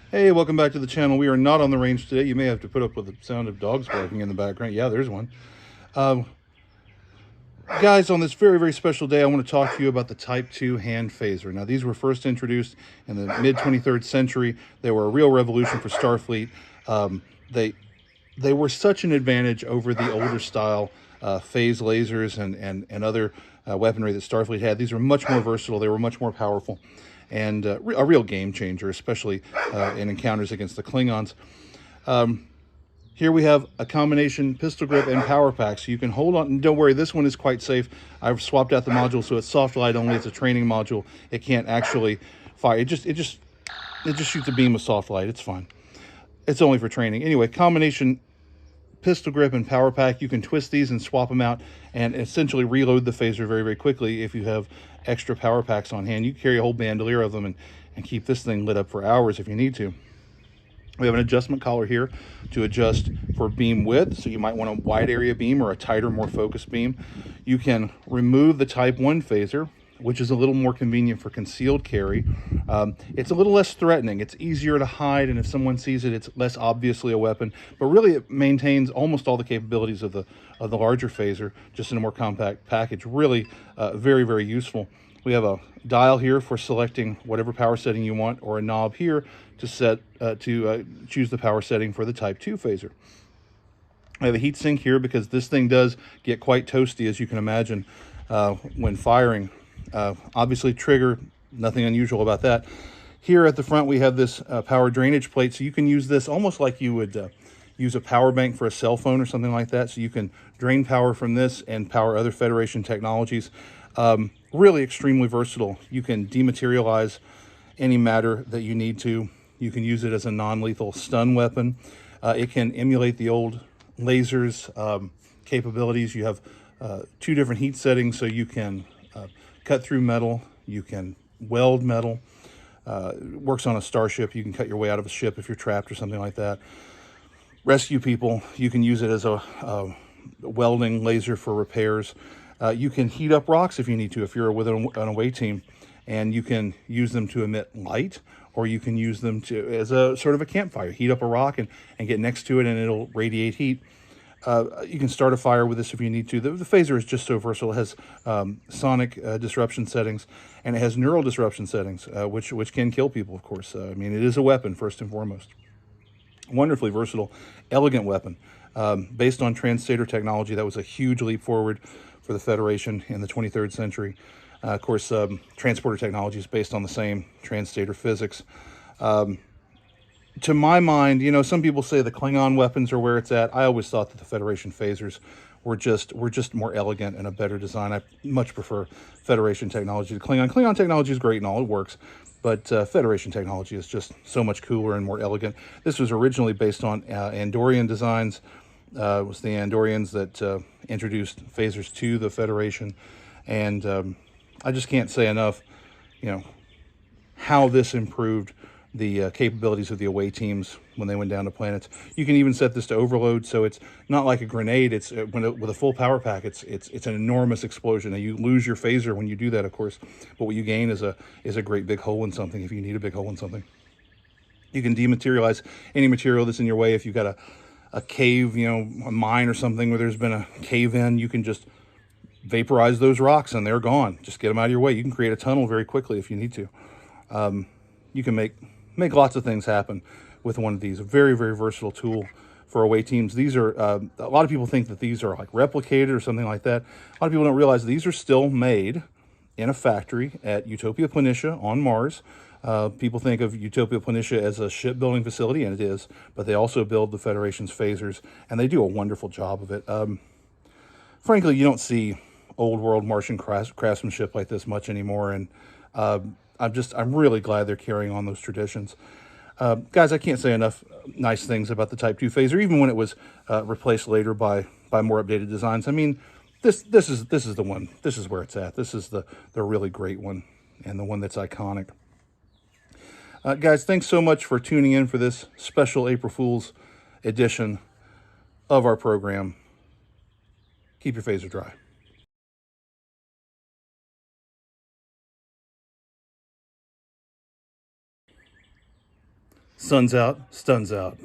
Hey, welcome back to the channel. We are not on the range today. You may have to put up with the sound of dogs barking in the background. Yeah, there's one. Um, Guys, on this very, very special day, I want to talk to you about the Type 2 hand phaser. Now, these were first introduced in the mid-23rd century. They were a real revolution for Starfleet. Um, they they were such an advantage over the older style phase lasers and other weaponry that Starfleet had. These were much more versatile. They were much more powerful, and a real game changer, especially in encounters against the Klingons. Here we have a combination pistol grip and power pack, so you can hold on. And don't worry, this one is quite safe. I've swapped out the module, so it's soft light only. It's a training module. It can't actually fire. It just shoots a beam of soft light. It's fine. It's only for training. Anyway, combination pistol grip and power pack. You can twist these and swap them out, and essentially reload the phaser very, very quickly if you have extra power packs on hand. You can carry a whole bandolier of them and keep this thing lit up for hours if you need to. We have an adjustment collar here to adjust for beam width, so you might want a wide area beam or a tighter, more focused beam. You can remove the Type 1 phaser, which is a little more convenient for concealed carry. It's a little less threatening. It's easier to hide, and if someone sees it, it's less obviously a weapon. But really, it maintains almost all the capabilities of the larger phaser, just in a more compact package. Really, very, very useful. We have a dial here for selecting whatever power setting you want, or a knob here to choose the power setting for the Type 2 phaser. I have a heat sink here because this thing does get quite toasty, as you can imagine, when firing. Obviously, trigger, nothing unusual about that. Here at the front, we have this power drainage plate, so you can use this almost like you would use a power bank for a cell phone or something like that. So you can drain power from this and power other Federation technologies. Really extremely versatile. You can dematerialize any matter that you need to. You can use it as a non-lethal stun weapon. It can emulate the old lasers capabilities. You have two different heat settings, so you can cut through metal, you can weld metal. Works on a starship. You can cut your way out of a ship if you're trapped or something like that. Rescue people, you can use it as a welding laser for repairs. You can heat up rocks if you need to, if you're with an away team, and you can use them to emit light, or you can use them to as a sort of a campfire. Heat up a rock and get next to it, and it'll radiate heat. You can start a fire with this if you need to. The phaser is just so versatile. It has sonic disruption settings, and it has neural disruption settings, which can kill people, of course. I mean, it is a weapon, first and foremost. Wonderfully versatile, elegant weapon. Based on translator technology, that was a huge leap forward for the Federation in the 23rd century. Of course, transporter technology is based on the same translator physics. To my mind, some people say the Klingon weapons are where it's at. I always thought that the Federation phasers were just more elegant and a better design. I much prefer Federation technology to Klingon. Klingon technology is great and all, it works, but Federation technology is just so much cooler and more elegant. This was originally based on Andorian designs. It was the Andorians that introduced phasers to the Federation, and I just can't say enough, how this improved the capabilities of the away teams when they went down to planets. You can even set this to overload, so it's not like a grenade. It's with a full power pack, it's an enormous explosion. Now, you lose your phaser when you do that, of course, but what you gain is a great big hole in something if you need a big hole in something. You can dematerialize any material that's in your way. If you've got a cave, a mine or something where there's been a cave in, you can just vaporize those rocks and they're gone. Just get them out of your way. You can create a tunnel very quickly if you need to. You can make lots of things happen with one of these. A very, very versatile tool for away teams. These are, a lot of people think that these are like replicated or something like that. A lot of people don't realize these are still made in a factory at Utopia Planitia on Mars. People think of Utopia Planitia as a shipbuilding facility, and it is, but they also build the Federation's phasers, and they do a wonderful job of it. Frankly, you don't see old world Martian craftsmanship like this much anymore, and I'm really glad they're carrying on those traditions. Guys, I can't say enough nice things about the Type 2 phaser, even when it was replaced later by more updated designs. I mean, this is the one. This is where it's at. This is the really great one, and the one that's iconic. Guys, thanks so much for tuning in for this special April Fool's edition of our program. Keep your phaser dry. Sun's out, stuns out.